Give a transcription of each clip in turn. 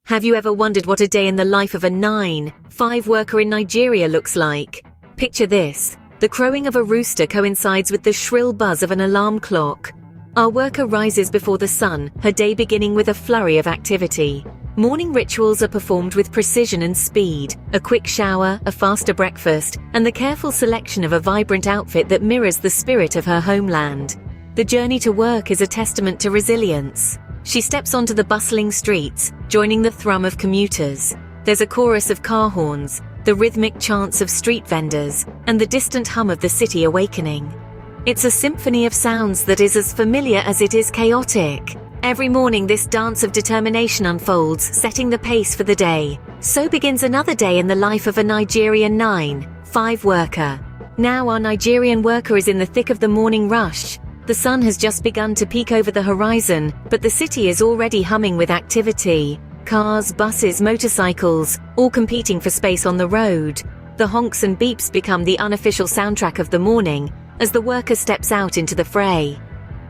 Have you ever wondered what a day in the life of a 9-5 worker in Nigeria looks like? Picture this. The crowing of a rooster coincides with the shrill buzz of an alarm clock. Our worker rises before the sun, her day beginning with a flurry of activity. Morning rituals are performed with precision and speed, a quick shower, a faster breakfast, and the careful selection of a vibrant outfit that mirrors the spirit of her homeland. The journey to work is a testament to resilience. She steps onto the bustling streets, joining the thrum of commuters. There's a chorus of car horns, the rhythmic chants of street vendors, and the distant hum of the city awakening. It's a symphony of sounds that is as familiar as it is chaotic. Every morning this dance of determination unfolds, setting the pace for the day. So begins another day in the life of a Nigerian 9-5 worker. Now our Nigerian worker is in the thick of the morning rush. The sun has just begun to peek over the horizon, but the city is already humming with activity. Cars, buses, motorcycles, all competing for space on the road. The honks and beeps become the unofficial soundtrack of the morning as the worker steps out into the fray.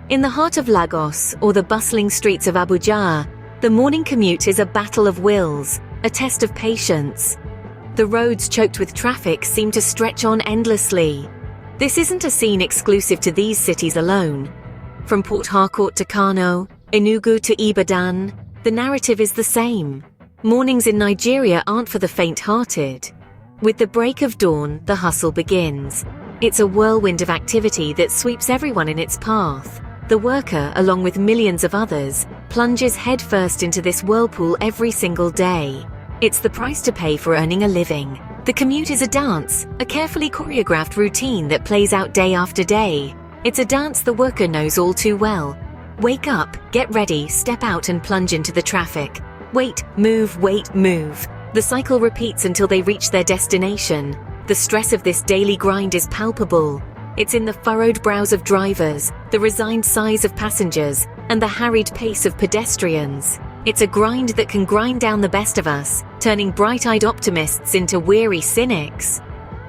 In the heart of Lagos, or the bustling streets of Abuja, the morning commute is a battle of wills, a test of patience. The roads choked with traffic seem to stretch on endlessly. This isn't a scene exclusive to these cities alone. From Port Harcourt to Kano, Enugu to Ibadan, the narrative is the same. Mornings in Nigeria aren't for the faint-hearted. With the break of dawn, the hustle begins. It's a whirlwind of activity that sweeps everyone in its path. The worker, along with millions of others, plunges headfirst into this whirlpool every single day. It's the price to pay for earning a living. The commute is a dance, a carefully choreographed routine that plays out day after day. It's a dance the worker knows all too well. Wake up, get ready, step out and plunge into the traffic. Wait, move. The cycle repeats until they reach their destination. The stress of this daily grind is palpable. It's in the furrowed brows of drivers, the resigned sighs of passengers, and the harried pace of pedestrians. It's a grind that can grind down the best of us, turning bright-eyed optimists into weary cynics.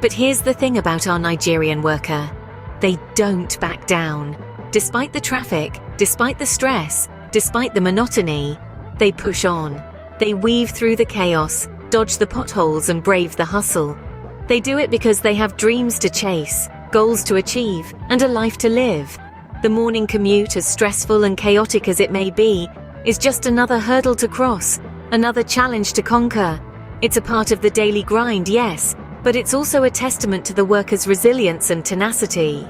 But here's the thing about our Nigerian worker. They don't back down. Despite the traffic, despite the stress, despite the monotony, they push on. They weave through the chaos, dodge the potholes and brave the hustle. They do it because they have dreams to chase, goals to achieve, and a life to live. The morning commute, as stressful and chaotic as it may be, is just another hurdle to cross, another challenge to conquer. It's a part of the daily grind, yes, but it's also a testament to the worker's resilience and tenacity.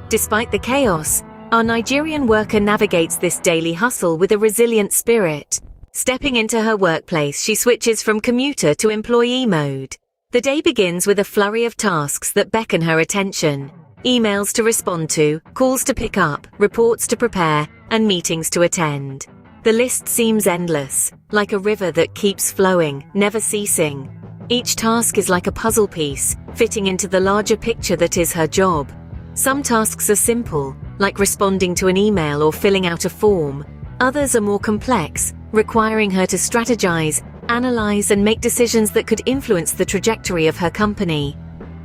Despite the chaos, our Nigerian worker navigates this daily hustle with a resilient spirit. Stepping into her workplace, she switches from commuter to employee mode. The day begins with a flurry of tasks that beckon her attention. Emails to respond to, calls to pick up, reports to prepare, and meetings to attend. The list seems endless, like a river that keeps flowing, never ceasing. Each task is like a puzzle piece, fitting into the larger picture that is her job. Some tasks are simple, like responding to an email or filling out a form. Others are more complex, requiring her to strategize, analyze, and make decisions that could influence the trajectory of her company.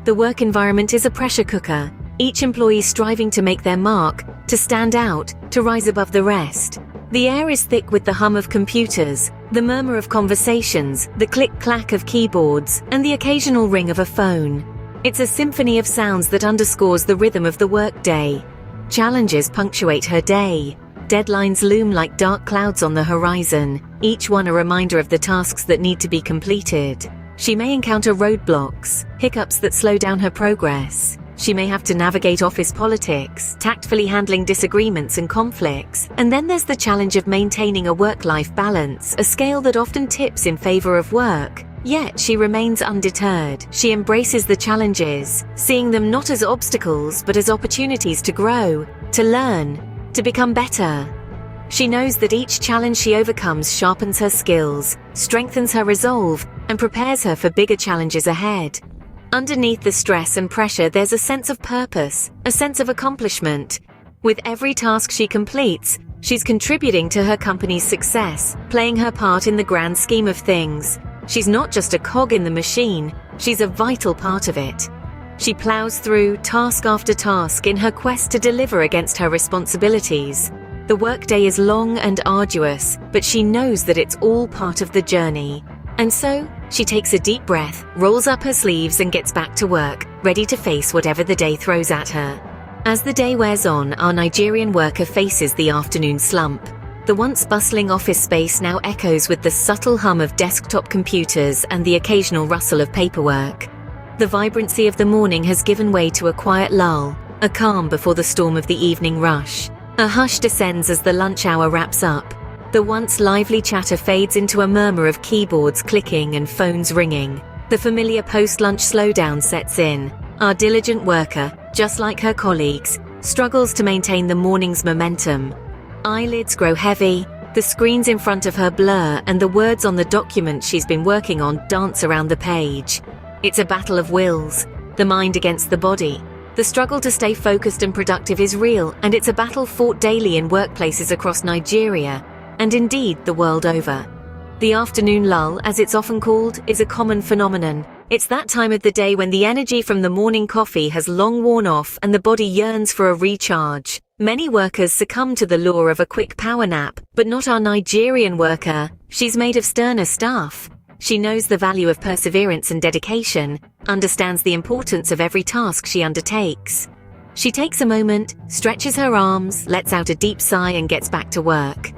The work environment is a pressure cooker, each employee striving to make their mark, to stand out, to rise above the rest. The air is thick with the hum of computers, the murmur of conversations, the click-clack of keyboards, and the occasional ring of a phone. It's a symphony of sounds that underscores the rhythm of the workday. Challenges punctuate her day. Deadlines loom like dark clouds on the horizon, each one a reminder of the tasks that need to be completed. She may encounter roadblocks, hiccups that slow down her progress. She may have to navigate office politics, tactfully handling disagreements and conflicts. And then there's the challenge of maintaining a work-life balance, a scale that often tips in favor of work. Yet she remains undeterred. She embraces the challenges, seeing them not as obstacles but as opportunities to grow, to learn, to become better. She knows that each challenge she overcomes sharpens her skills, strengthens her resolve, and prepares her for bigger challenges ahead. Underneath the stress and pressure, there's a sense of purpose, a sense of accomplishment. With every task she completes, she's contributing to her company's success, playing her part in the grand scheme of things. She's not just a cog in the machine, she's a vital part of it. She plows through task after task in her quest to deliver against her responsibilities. The workday is long and arduous, but she knows that it's all part of the journey. And so, she takes a deep breath, rolls up her sleeves and gets back to work, ready to face whatever the day throws at her. As the day wears on, our Nigerian worker faces the afternoon slump. The once bustling office space now echoes with the subtle hum of desktop computers and the occasional rustle of paperwork. The vibrancy of the morning has given way to a quiet lull, a calm before the storm of the evening rush. A hush descends as the lunch hour wraps up. The once lively chatter fades into a murmur of keyboards clicking and phones ringing. The familiar post-lunch slowdown sets in. Our diligent worker, just like her colleagues, struggles to maintain the morning's momentum. Eyelids grow heavy, the screens in front of her blur, and the words on the document she's been working on dance around the page. It's a battle of wills, the mind against the body. The struggle to stay focused and productive is real, and it's a battle fought daily in workplaces across Nigeria, and indeed the world over. The afternoon lull, as it's often called, is a common phenomenon. It's that time of the day when the energy from the morning coffee has long worn off and the body yearns for a recharge. Many workers succumb to the lure of a quick power nap, but not our Nigerian worker. She's made of sterner stuff. She knows the value of perseverance and dedication, understands the importance of every task she undertakes. She takes a moment, stretches her arms, lets out a deep sigh and gets back to work.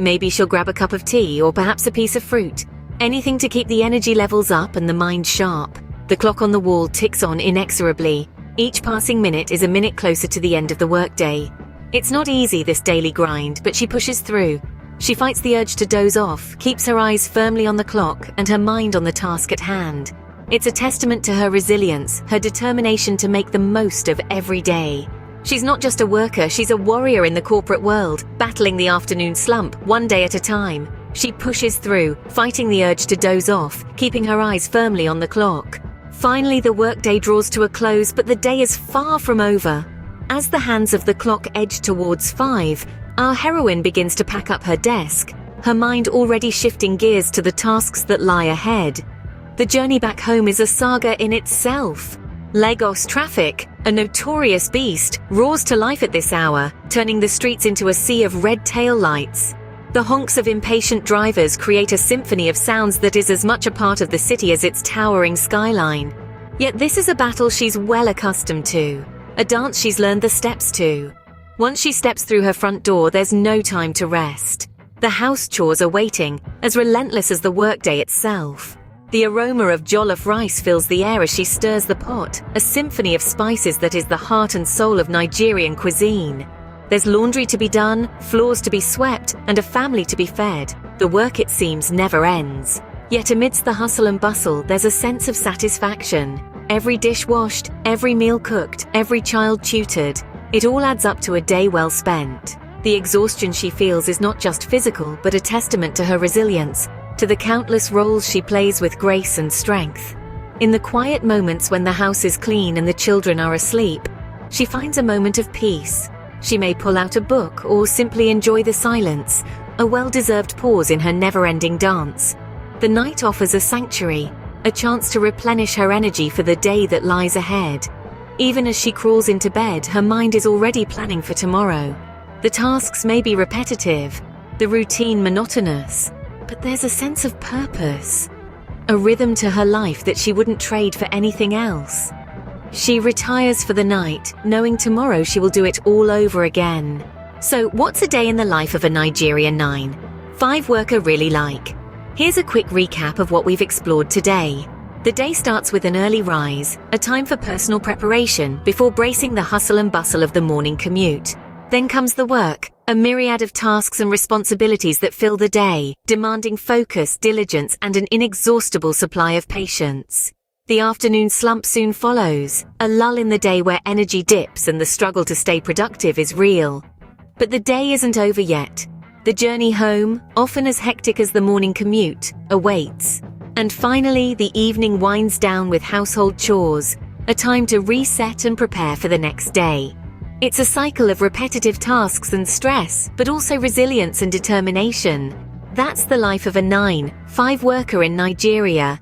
Maybe she'll grab a cup of tea or perhaps a piece of fruit. Anything to keep the energy levels up and the mind sharp. The clock on the wall ticks on inexorably. Each passing minute is a minute closer to the end of the workday. It's not easy, this daily grind, but she pushes through. She fights the urge to doze off, keeps her eyes firmly on the clock and her mind on the task at hand. It's a testament to her resilience, her determination to make the most of every day. She's not just a worker, she's a warrior in the corporate world, battling the afternoon slump, one day at a time. She pushes through, fighting the urge to doze off, keeping her eyes firmly on the clock. Finally, the workday draws to a close, but the day is far from over. As the hands of the clock edge towards 5, our heroine begins to pack up her desk, her mind already shifting gears to the tasks that lie ahead. The journey back home is a saga in itself. Lagos traffic, a notorious beast, roars to life at this hour, turning the streets into a sea of red taillights. The honks of impatient drivers create a symphony of sounds that is as much a part of the city as its towering skyline. Yet this is a battle she's well accustomed to, a dance she's learned the steps to. Once she steps through her front door, there's no time to rest. The house chores are waiting, as relentless as the workday itself. The aroma of jollof rice fills the air as she stirs the pot, a symphony of spices that is the heart and soul of Nigerian cuisine. There's laundry to be done, floors to be swept, and a family to be fed. The work, it seems, never ends. Yet amidst the hustle and bustle, there's a sense of satisfaction. Every dish washed, every meal cooked, every child tutored. It all adds up to a day well spent. The exhaustion she feels is not just physical, but a testament to her resilience, to the countless roles she plays with grace and strength. In the quiet moments when the house is clean and the children are asleep, she finds a moment of peace. She may pull out a book or simply enjoy the silence, a well-deserved pause in her never-ending dance. The night offers a sanctuary, a chance to replenish her energy for the day that lies ahead. Even as she crawls into bed, her mind is already planning for tomorrow. The tasks may be repetitive, the routine monotonous, but there's a sense of purpose, a rhythm to her life that she wouldn't trade for anything else. She retires for the night, knowing tomorrow she will do it all over again. So, what's a day in the life of a Nigerian 9-5 worker really like? Here's a quick recap of what we've explored today. The day starts with an early rise, a time for personal preparation before bracing the hustle and bustle of the morning commute. Then comes the work, a myriad of tasks and responsibilities that fill the day, demanding focus, diligence, and an inexhaustible supply of patience. The afternoon slump soon follows, a lull in the day where energy dips and the struggle to stay productive is real. But the day isn't over yet. The journey home, often as hectic as the morning commute, awaits. And finally, the evening winds down with household chores, a time to reset and prepare for the next day. It's a cycle of repetitive tasks and stress, but also resilience and determination. That's the life of a 9-5 worker in Nigeria,